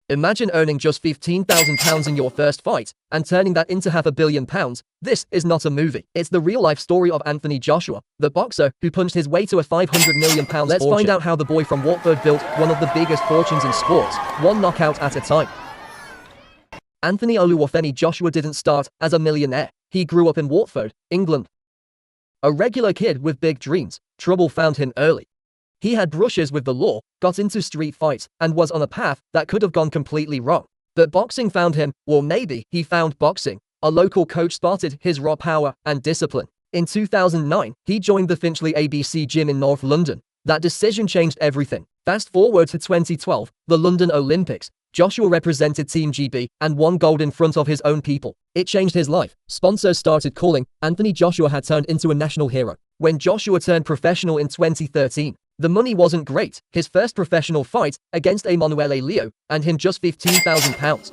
Imagine earning just £15,000 in your first fight and turning that into £500 million. This is not a movie. It's the real-life story of Anthony Joshua, the boxer who punched his way to a £500 million fortune. Let's find out how the boy from Watford built one of the biggest fortunes in sports, one knockout at a time. Anthony Oluwafemi Joshua didn't start as a millionaire. He grew up in Watford, England. A regular kid with big dreams, trouble found him early. He had brushes with the law, got into street fights, and was on a path that could have gone completely wrong. But boxing found him, or maybe he found boxing. A local coach spotted his raw power and discipline. In 2009, he joined the Finchley ABC gym in North London. That decision changed everything. Fast forward to 2012, the London Olympics. Joshua represented Team GB and won gold in front of his own people. It changed his life. Sponsors started calling. Anthony Joshua had turned into a national hero. When Joshua turned professional in 2013, the money wasn't great. His first professional fight against Emanuele Leo and him just £15,000.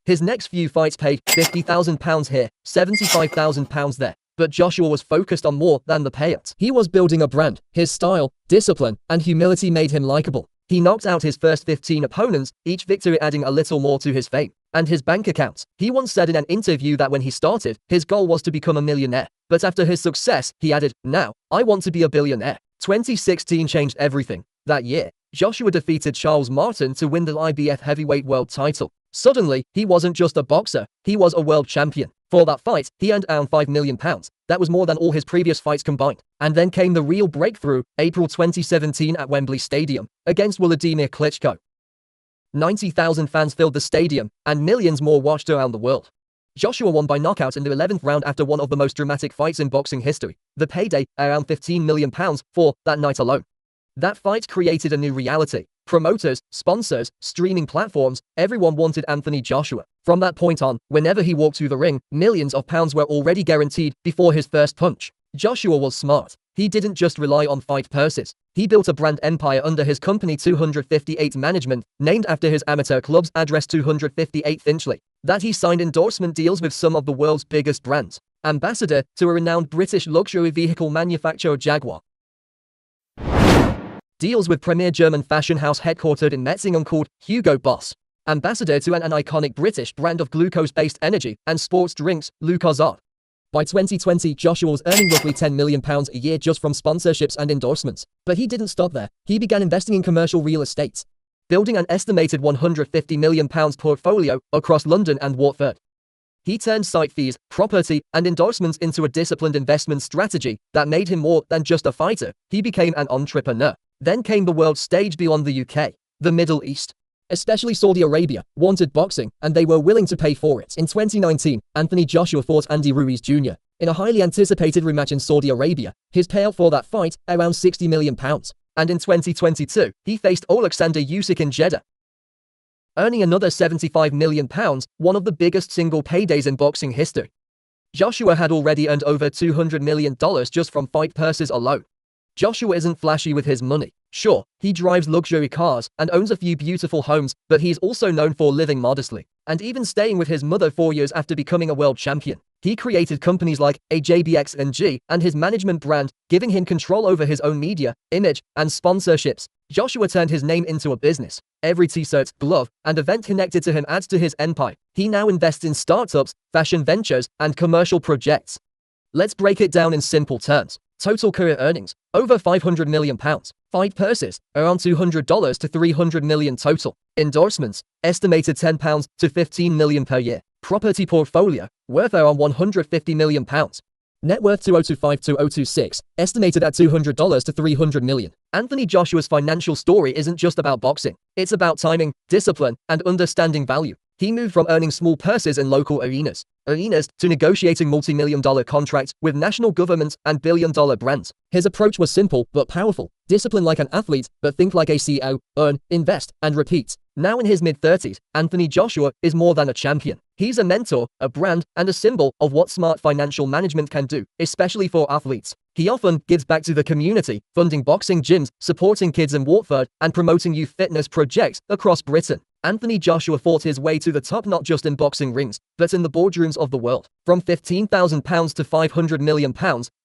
His next few fights paid £50,000 here, £75,000 there. But Joshua was focused on more than the payouts. He was building a brand. His style, discipline, and humility made him likable. He knocked out his first 15 opponents, each victory adding a little more to his fame and his bank accounts. He once said in an interview that when he started, his goal was to become a millionaire. But after his success, he added, "Now, I want to be a billionaire." 2016 changed everything. That year, Joshua defeated Charles Martin to win the IBF heavyweight world title. Suddenly, he wasn't just a boxer, he was a world champion. For that fight, he earned around £5 million. That was more than all his previous fights combined. And then came the real breakthrough, April 2017 at Wembley Stadium, against Wladimir Klitschko. 90,000 fans filled the stadium, and millions more watched around the world. Joshua won by knockout in the 11th round after one of the most dramatic fights in boxing history. The payday, around £15 million for that night alone. That fight created a new reality. Promoters, sponsors, streaming platforms, everyone wanted Anthony Joshua. From that point on, whenever he walked through the ring, millions of pounds were already guaranteed before his first punch. Joshua was smart. He didn't just rely on fight purses. He built a brand empire under his company 258 Management, named after his amateur club's address 258 Finchley. That he signed endorsement deals with some of the world's biggest brands. Ambassador to a renowned British luxury vehicle manufacturer Jaguar. Deals with premier German fashion house headquartered in Metzingen called Hugo Boss. Ambassador to an iconic British brand of glucose-based energy and sports drinks, Lucozade. By 2020, Joshua was earning roughly £10 million a year just from sponsorships and endorsements. But he didn't stop there. He began investing in commercial real estate, building an estimated £150 million portfolio across London and Watford. He turned site fees, property, and endorsements into a disciplined investment strategy that made him more than just a fighter. He became an entrepreneur. Then came the world stage beyond the UK. The Middle East, especially Saudi Arabia, wanted boxing, and they were willing to pay for it. In 2019, Anthony Joshua fought Andy Ruiz Jr. in a highly anticipated rematch in Saudi Arabia. His payout for that fight, around £60 million. And in 2022, he faced Alexander Usyk in Jeddah, earning another £75 million, one of the biggest single paydays in boxing history. Joshua had already earned over $200 million just from fight purses alone. Joshua isn't flashy with his money. Sure, he drives luxury cars and owns a few beautiful homes, but he's also known for living modestly, and even staying with his mother 4 years after becoming a world champion. He created companies like AJBX&G and his management brand, giving him control over his own media, image, and sponsorships. Joshua turned his name into a business. Every t-shirt, glove, and event connected to him adds to his empire. He now invests in startups, fashion ventures, and commercial projects. Let's break it down in simple terms. Total career earnings, over £500 million. Fight purses, around $200 to $300 million total. Endorsements, estimated £10 to $15 million per year. Property portfolio, worth around £150 million. Net worth 2025 to 2026, estimated at $200 to $300 million. Anthony Joshua's financial story isn't just about boxing. It's about timing, discipline, and understanding value. He moved from earning small purses in local arenas to negotiating multi-million-dollar contracts with national governments and billion-dollar brands. His approach was simple but powerful. Discipline like an athlete, but think like a CEO. Earn, invest, and repeat. Now in his mid-30s, Anthony Joshua is more than a champion. He's a mentor, a brand, and a symbol of what smart financial management can do, especially for athletes. He often gives back to the community, funding boxing gyms, supporting kids in Watford, and promoting youth fitness projects across Britain. Anthony Joshua fought his way to the top not just in boxing rings, but in the boardrooms of the world. From £15,000 to £500 million,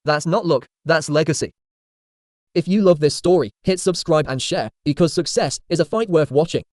that's not luck, that's legacy. If you love this story, hit subscribe and share, because success is a fight worth watching.